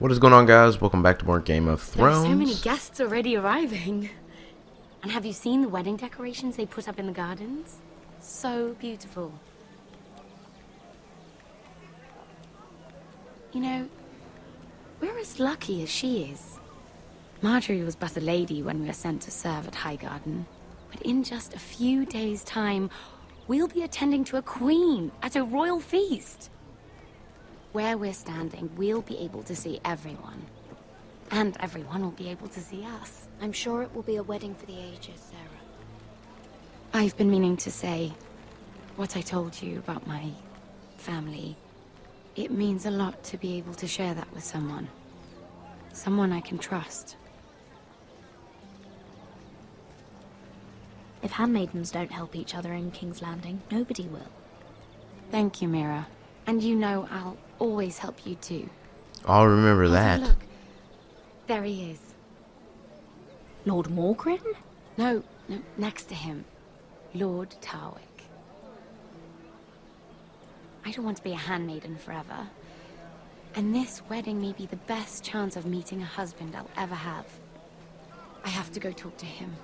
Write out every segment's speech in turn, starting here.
What is going on, guys? Welcome back to more Game of Thrones. There's so many guests already arriving. And have you seen the wedding decorations they put up in the gardens? So beautiful. You know, we're as lucky as she is. Marjorie was but a lady when we were sent to serve at Highgarden. But in just a few days' time, we'll be attending to a queen at a royal feast. Where we're standing, we'll be able to see everyone. And everyone will be able to see us. I'm sure it will be a wedding for the ages, Sarah. I've been meaning to say what I told you about my family. It means a lot to be able to share that with someone. Someone I can trust. If handmaidens don't help each other in King's Landing, nobody will. Thank you, Mira. And you know I'll always help you too. I'll remember that. Look, there he is. Lord Morgrim? No, next to him. Lord Tarwick. I don't want to be a handmaiden forever. And this wedding may be the best chance of meeting a husband I'll ever have. I have to go talk to him.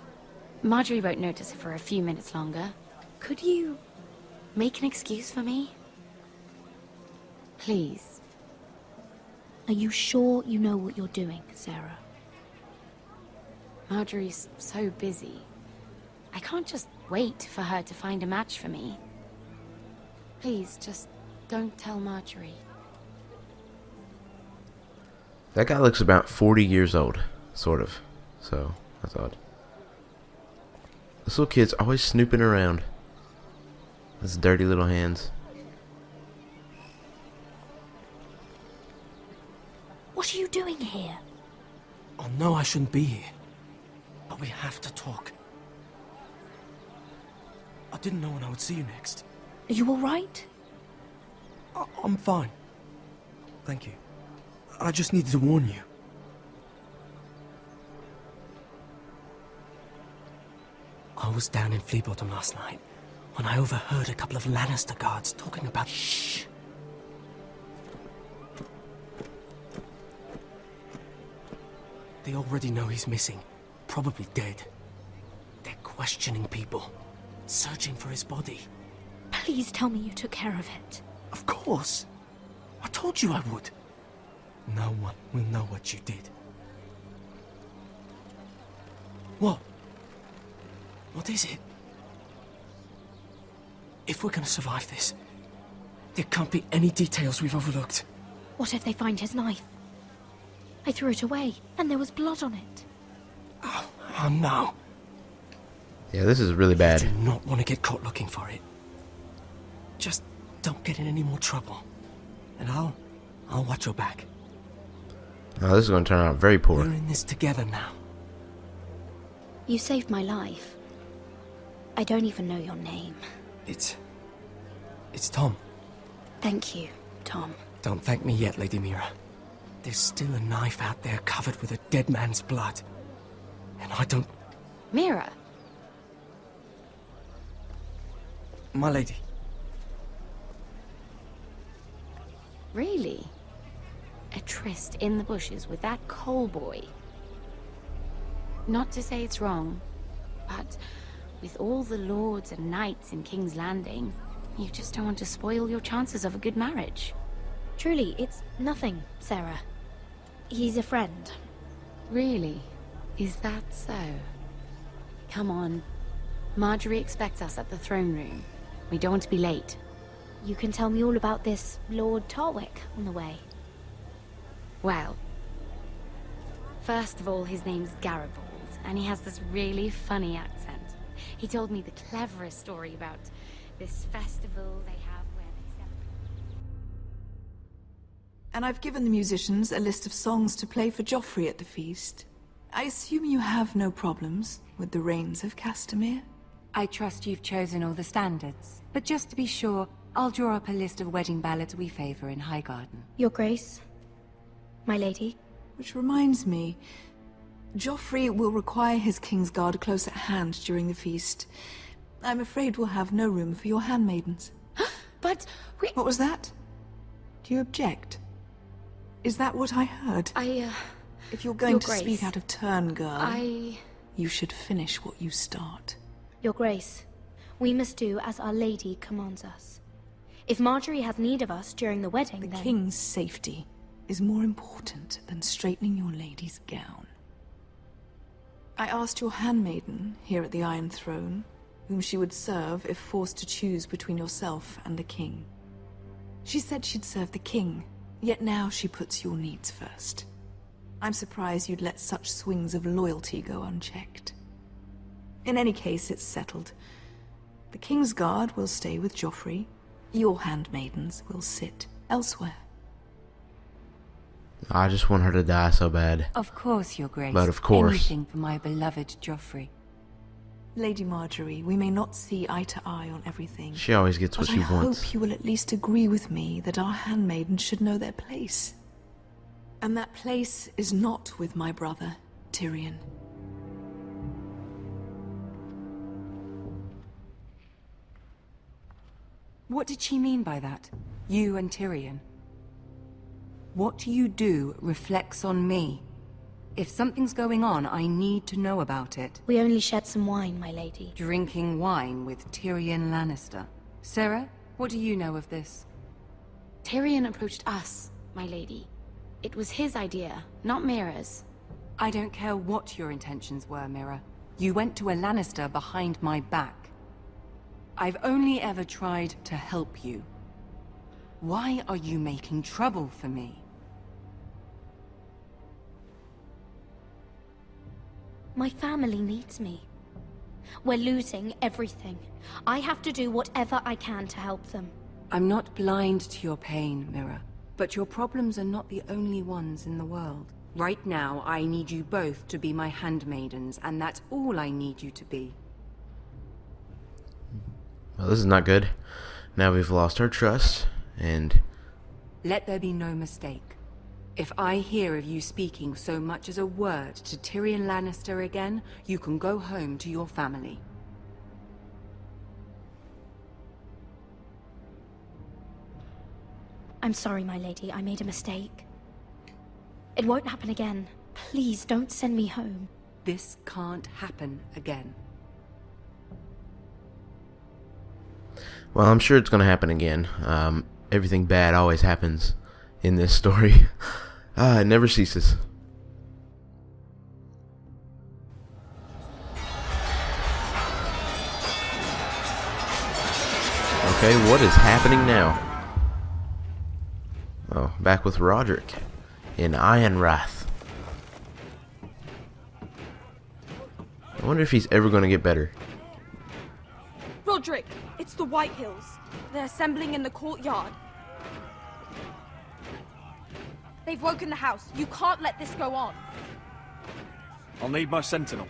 Marjorie won't notice it for a few minutes longer. Could you make an excuse for me? Please. Are you sure you know what you're doing, Sarah? Marjorie's so busy. I can't just wait for her to find a match for me. Please, just don't tell Marjorie. That guy looks about 40 years old, sort of. So, that's odd. This little kid's always snooping around. His dirty little hands. What are you doing here? Oh no, I shouldn't be here. But we have to talk. I didn't know when I would see you next. Are you alright? I'm fine. Thank you. I just needed to warn you. I was down in Fleabottom last night when I overheard a couple of Lannister guards talking about... Shh! They already know he's missing. Probably dead. They're questioning people. Searching for his body. Please tell me you took care of it. Of course. I told you I would. No one will know what you did. What? What is it? If we're gonna survive this, there can't be any details we've overlooked. What if they find his knife? I threw it away, and there was blood on it. Oh no. Yeah, this is really I bad. do not want to get caught looking for it. Just don't get in any more trouble. And I'll watch your back. Oh, this is going to turn out very poor. We're in this together now. You saved my life. I don't even know your name. It's Tom. Thank you, Tom. Don't thank me yet, Lady Mira. There's still a knife out there covered with a dead man's blood. And I don't... Mira! My lady. Really? A tryst in the bushes with that coal boy? Not to say it's wrong, but with all the lords and knights in King's Landing, you just don't want to spoil your chances of a good marriage. Truly, it's nothing, Sarah. He's a friend. Really? Is that so? Come on. Marjorie expects us at the throne room. We don't want to be late. You can tell me all about this Lord Tarwick on the way. Well, first of all, his name's Garibald, and he has this really funny accent. He told me the cleverest story about this festival they have where they celebrate. And I've given the musicians a list of songs to play for Joffrey at the feast. I assume you have no problems with the Rains of Castamere? I trust you've chosen all the standards, but just to be sure, I'll draw up a list of wedding ballads we favor in Highgarden. Your Grace, my lady. Which reminds me, Joffrey will require his Kingsguard close at hand during the feast. I'm afraid we'll have no room for your handmaidens. But we... What was that? Do you object? Is that what I heard? If you're going Your to Grace. speak out of turn, girl, I... you should finish what you start. Your Grace, we must do as Our Lady commands us. If Marjorie has need of us during the wedding, The then... king's safety is more important than straightening your lady's gown. I asked your handmaiden here at the Iron Throne whom she would serve if forced to choose between yourself and the king. She said she'd serve the king, yet now she puts your needs first. I'm surprised you'd let such swings of loyalty go unchecked. In any case, it's settled. The King's Guard will stay with Joffrey. Your handmaidens will sit elsewhere. I just want her to die so bad. Of course, Your Grace. But of course. Anything for my beloved Joffrey. Lady Marjorie, we may not see eye to eye on everything. She always gets what but she I wants. hope you will at least agree with me that our handmaidens should know their place. And that place is not with my brother, Tyrion. What did she mean by that? You and Tyrion? What you do reflects on me. If something's going on, I need to know about it. We only shed some wine, my lady. Drinking wine with Tyrion Lannister. Sarah, what do you know of this? Tyrion approached us, my lady. It was his idea, not Mira's. I don't care what your intentions were, Mira. You went to a Lannister behind my back. I've only ever tried to help you. Why are you making trouble for me? My family needs me. We're losing everything. I have to do whatever I can to help them. I'm not blind to your pain, Mira. But your problems are not the only ones in the world. Right now, I need you both to be my handmaidens, and that's all I need you to be. Well, this is not good. Now we've lost her trust, and... Let there be no mistake. If I hear of you speaking so much as a word to Tyrion Lannister again, you can go home to your family. I'm sorry, my lady. I made a mistake. It won't happen again. Please don't send me home. This can't happen again. Well, I'm sure it's going to happen again. Everything bad always happens in this story. It never ceases. Okay, what is happening now? Oh, back with Roderick in Ironrath. I wonder if he's ever going to get better. Roderick, it's the White Hills. They're assembling in the courtyard. They've woken the house. You can't let this go on. I'll need my sentinel.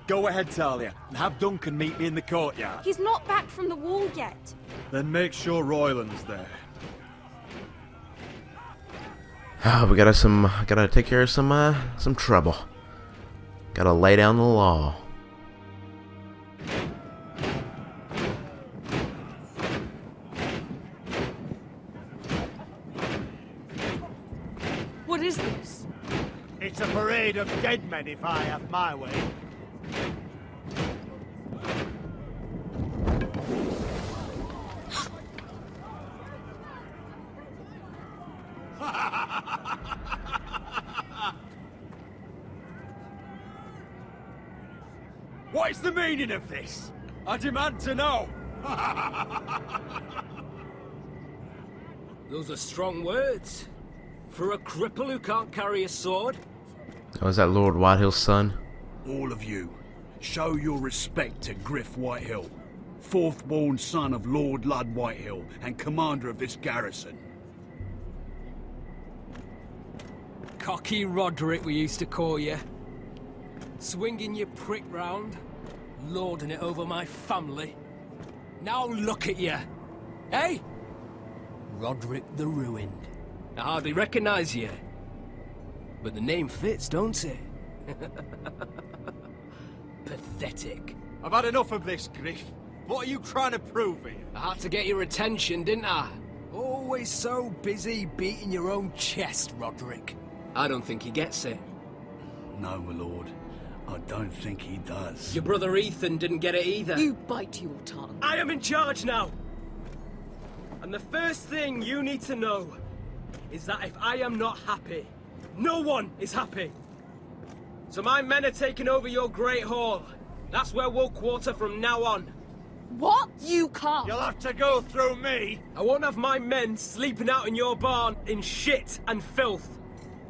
Go ahead, Talia, and have Duncan meet me in the courtyard. He's not back from the wall yet. Then make sure Royland's there. We gotta take care of some trouble. Gotta lay down the law. What is this? It's a parade of dead men if I have my way. What is the meaning of this? I demand to know! Those are strong words. For a cripple who can't carry a sword? Oh, is that Lord Whitehill's son? All of you, show your respect to Griff Whitehill, fourth-born son of Lord Ludd Whitehill and commander of this garrison. Cocky Roderick, we used to call you. Swinging your prick round, lording it over my family. Now look at you. Hey? Roderick the Ruined. I hardly recognize you. But the name fits, don't it? Pathetic. I've had enough of this, Griff. What are you trying to prove here? I had to get your attention, didn't I? Oh, always so busy beating your own chest, Roderick. I don't think he gets it. No, my lord. I don't think he does. Your brother Ethan didn't get it either. You bite your tongue. I am in charge now! And the first thing you need to know is that if I am not happy, no one is happy. So my men are taking over your Great Hall. That's where we'll quarter from now on. What? You can't! You'll have to go through me! I won't have my men sleeping out in your barn in shit and filth.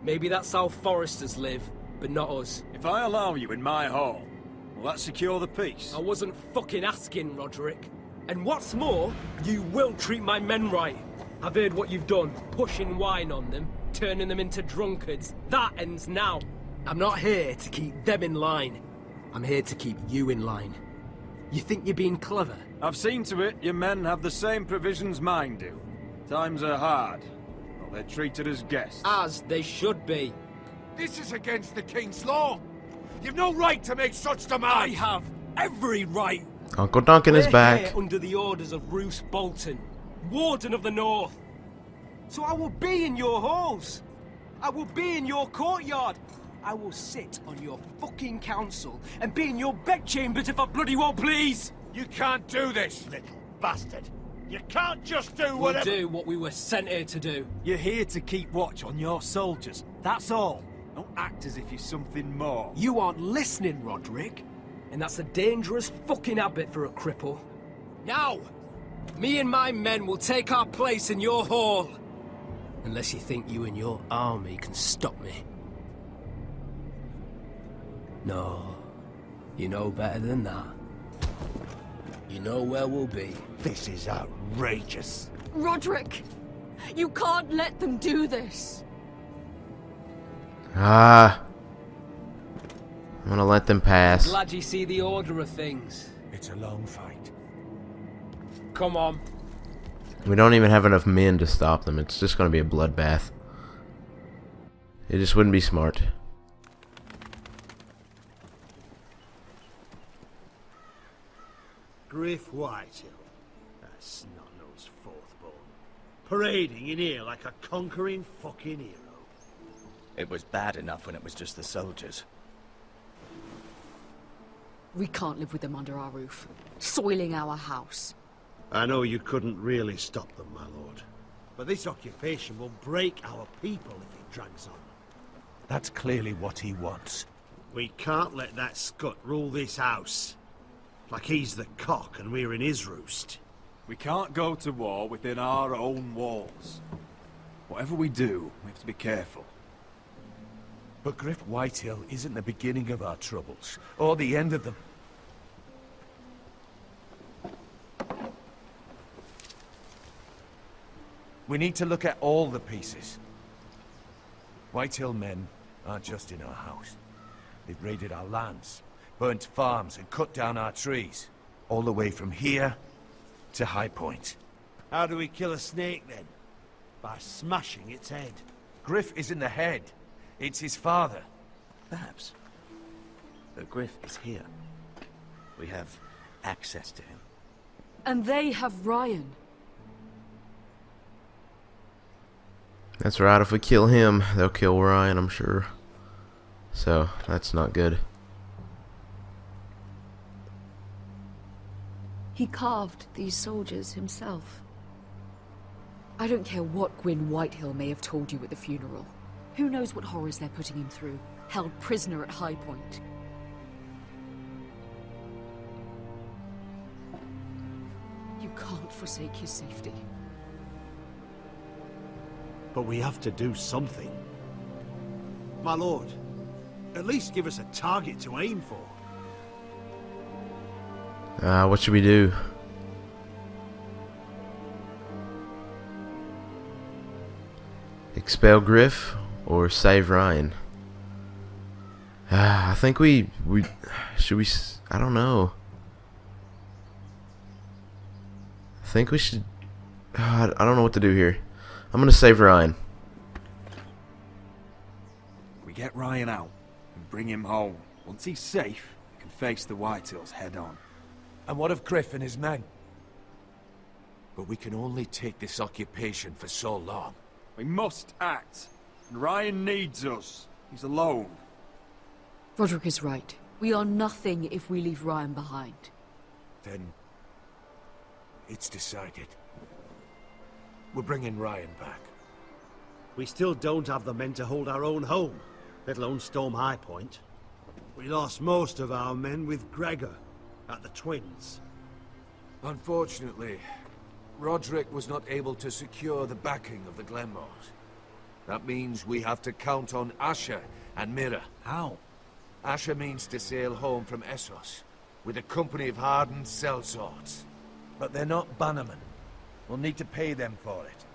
Maybe that's how Forresters live, but not us. If I allow you in my hall, will that secure the peace? I wasn't fucking asking, Roderick. And what's more, you will treat my men right. I've heard what you've done, pushing wine on them, turning them into drunkards. That ends now. I'm not here to keep them in line. I'm here to keep you in line. You think you're being clever? I've seen to it your men have the same provisions mine do. Times are hard, but they're treated as guests. As they should be. This is against the King's law. You've no right to make such demands. I have every right. Uncle Duncan is We're back. here under the orders of Roose Bolton, Warden of the North. So I will be in your halls. I will be in your courtyard. I will sit on your fucking council and be in your bedchambers if I bloody well please. You can't do this, little bastard. You can't just do We'll whatever... do what we were sent here to do. You're here to keep watch on your soldiers, that's all. Don't act as if you're something more. You aren't listening, Roderick. And that's a dangerous fucking habit for a cripple. Now, me and my men will take our place in your hall. Unless you think you and your army can stop me. No, you know better than that. You know where we'll be. This is outrageous. Roderick! You can't let them do this! I'm gonna let them pass. Glad you see the order of things. It's a long fight. Come on. We don't even have enough men to stop them. It's just gonna be a bloodbath. It just wouldn't be smart. Griff Whitehill, that snot-nosed fourthborn, parading in here like a conquering fucking hero. It was bad enough when it was just the soldiers. We can't live with them under our roof, soiling our house. I know you couldn't really stop them, my lord. But this occupation will break our people if it drags on. That's clearly what he wants. We can't let that scut rule this house. Like he's the cock and we're in his roost. We can't go to war within our own walls. Whatever we do, we have to be careful. But Griff Whitehill isn't the beginning of our troubles, or the end of them. We need to look at all the pieces. Whitehill men aren't just in our house. They've raided our lands, burnt farms and cut down our trees. All the way from here to High Point. How do we kill a snake then? By smashing its head. Griff isn't the head. It's his father. Perhaps. But Griff is here. We have access to him. And they have Ryan. That's right, if we kill him, they'll kill Ryan, I'm sure. So, that's not good. He carved these soldiers himself. I don't care what Gwyn Whitehill may have told you at the funeral. Who knows what horrors they're putting him through, held prisoner at High Point. You can't forsake his safety. But we have to do something. My lord, at least give us a target to aim for. What should we do? Expel Griff or save Ryan? I think we should we. I don't know. I think we should. I don't know what to do here. I'm gonna save Ryan. We get Ryan out and bring him home. Once he's safe, we can face the Whitehills head on. And what of Griff and his men? But we can only take this occupation for so long. We must act. And Ryan needs us. He's alone. Roderick is right. We are nothing if we leave Ryan behind. Then... it's decided. We're bringing Ryan back. We still don't have the men to hold our own home, let alone storm High Point. We lost most of our men with Gregor at the Twins. Unfortunately, Roderick was not able to secure the backing of the Glenmores. That means we have to count on Asher and Mira. How? Asher means to sail home from Essos, with a company of hardened sellswords. But they're not bannermen. We'll need to pay them for it.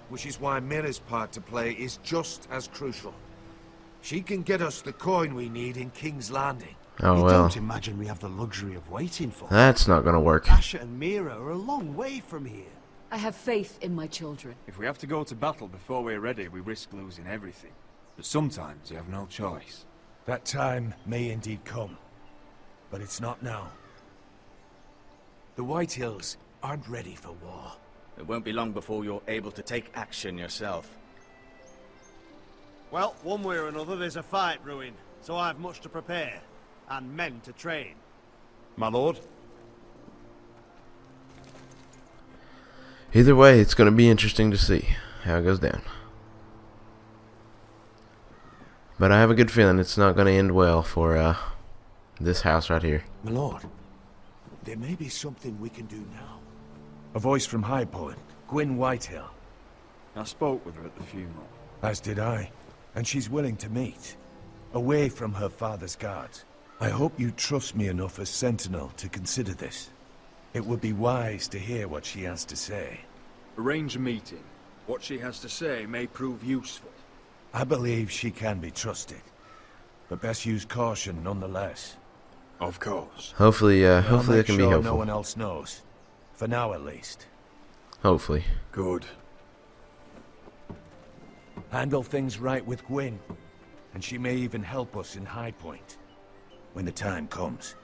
Which is why Mira's part to play is just as crucial. She can get us the coin we need in King's Landing. Oh, You well. don't imagine we have the luxury of waiting for her. That's not gonna work. Asher and Mira are a long way from here. I have faith in my children. If we have to go to battle before we're ready, we risk losing everything. But sometimes you have no choice. That time may indeed come. But it's not now. The Whitehills aren't ready for war. It won't be long before you're able to take action yourself. Well, one way or another, there's a fight brewing, so I've much to prepare, and men to train. My lord? Either way, it's gonna be interesting to see how it goes down. But I have a good feeling it's not gonna end well for this house right here. My lord, there may be something we can do now. A voice from High Point, Gwyn Whitehill. I spoke with her at the funeral. As did I. And she's willing to meet. Away from her father's guards. I hope you trust me enough as Sentinel to consider this. It would be wise to hear what she has to say. Arrange a meeting. What she has to say may prove useful. I believe she can be trusted. But best use caution nonetheless. Of course. Hopefully, I'll hopefully make it can be sure helpful. no one else knows. For now at least. Hopefully. Good. Handle things right with Gwyn. And she may even help us in High Point. When the time comes.